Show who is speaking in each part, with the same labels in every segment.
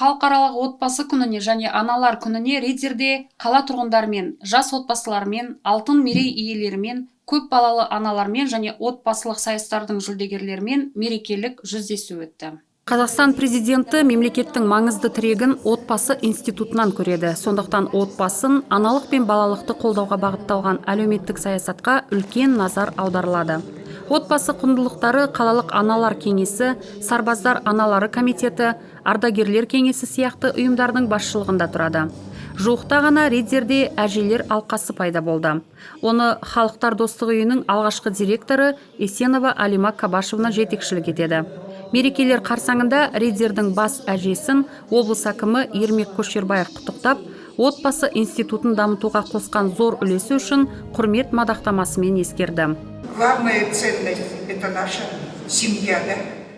Speaker 1: Халықаралық отбасы күніне және аналар күніне Ридзерде қала тұрғындарымен, жас отбасылармен, алтын мерей иелерімен, көп балалы аналармен және отбасылық сайыстардың жүлдегерлерімен мерекелік жүздесу өтті. Қазақстан президенті мемлекеттің маңызды тірегін отбасы институтынан көреді. Сондықтан отбасын, аналық пен балалықты қолдауға бағытталған әлеуметтік саясатқа үлкен назар аударылады. Отбасы құндылықтары қалалық аналар кеңесі, сарбаздар аналары комитеті, ардагерлер кеңесі сияқты ұйымдардың басшылығында тұрады. Жуықта ғана Ридзерде әжелер алқасы пайда болды. Оны Халықтар достығы үйінің алғашқы директоры Есенова Алима Кабашевна жетекшілік етеді. Мерекелер қарсаңында Ридзердің бас әжесін облыс әкімі Ермек Көшербаев құттықтап, отбасы институтын дамытуға қосқан зор үлесі үшін құрмет мадақтамасымен ескерді.
Speaker 2: Главная ценность – это наша семья, да?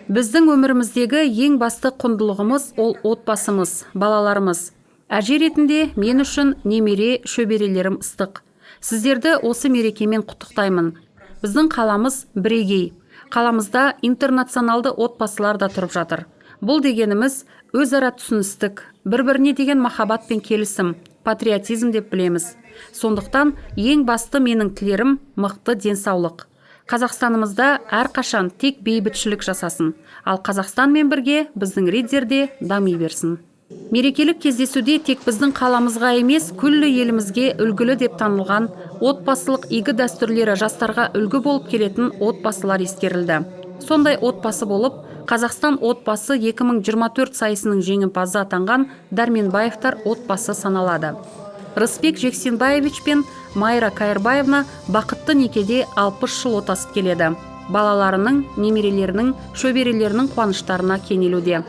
Speaker 1: Біздің өміріміздегі ең басты құндылығымыз ол отбасымыз, балаларымыз. Әже ретінде мен үшін немере, шөберелерім ыстық. Сіздерді осы мерекемен құттықтаймын. Біздің қаламыз бірегей. Қаламызда интернационалды отбасылар да тұрып жатыр. Бұл дегеніміз өзара түсіністік, бір-біріне деген махаббат пен келісім, патриотизм деп білеміз. Сондықтан ең басты менің тілерім мықты денсаулық. Қазақстанымызда әрқашан тек бейбітшілік жасасын, ал Қазақстанмен бірге біздің Ридзерде дами берсін. Мерекелік кездесуде тек біздің қаламызға емес, күллі елімізге үлгілі деп танылған отбасылық игі дәстүрлері жастарға үлгі болып келетін отбасылар ескерілді. Сондай отбасы болып, Қазақстан отбасы 2024 сайысының жеңімпазы атанған Дәрменбаевтар отбасы саналады. Рысбек Жексенбаевич пен Майра Кайырбаевна бақытты некеде 60 жыл отасып келеді. Балаларының, немерелерінің, шөберелерінің қуаныштарына кенелуде.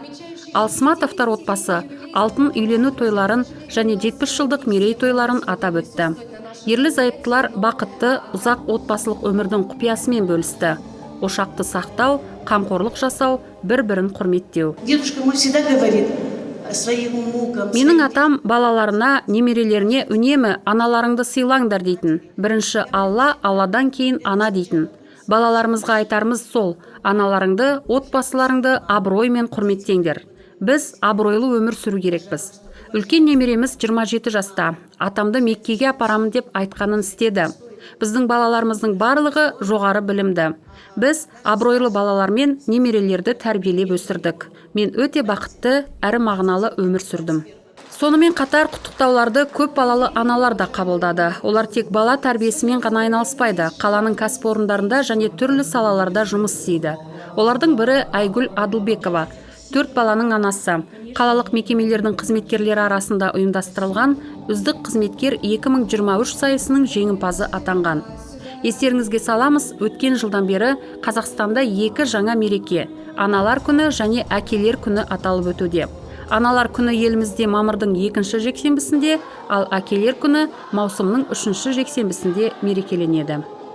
Speaker 1: Алсматовтар отбасы алтын үйлену тойларын және 70 жылдық мерей тойларын атап өтті. Ерлі зайыптылар бақытты, ұзақ отбасылық өмірдің құпиясымен бөлісті. Ошақты сақтау, қамқорлық жасау, бір-бірін құрметтеу.
Speaker 2: Дедушка мой всегда говорит своим внукам.
Speaker 1: Менің атам балаларына, немерелеріне үнемі аналарыңды сыйлаңдар дейтін. Бірінші Алла, Алладан кейін ана дейтін. Балаларымызға айтарымыз сол: аналарыңды, отбасыларыңды абыроймен құрметтеңдер. Біз абыройлы өмір сүру керекпіз. Үлкен немереміз 27 жаста. Атамды Меккеге апарамын деп айтқанын істеді. Біздің балаларымыздың барлығы жоғары білімді. Біз абыройлы балалармен немерелерді тәрбиелеп өсірдік. Мен өте бақытты, әрі мағыналы өмір сүрдім. Сонымен қатар құттықтауларды көп балалы аналар да қабылдады. Олар тек бала тәрбиесімен ғана айналыспайды. Қаланың кәсіпорындарында және түрлі салаларда жұмыс істейді. Олардың бірі Айгүл Адылбекова, 4 баланың анасы. Қалалық мекемелердің қызметкерлері арасында ұйымдастырылған үздік қызметкер 2023 сайысының жеңімпазы атанған. Естеріңізге саламыз, өткен жылдан бері Қазақстанда 2 жаңа мереке – аналар күні және әкелер күні аталып өтуде. Аналар күні елімізде мамырдың 2 жексенбісінде, ал әкелер күні маусымның 3 жексенбісінде мерекеленеді.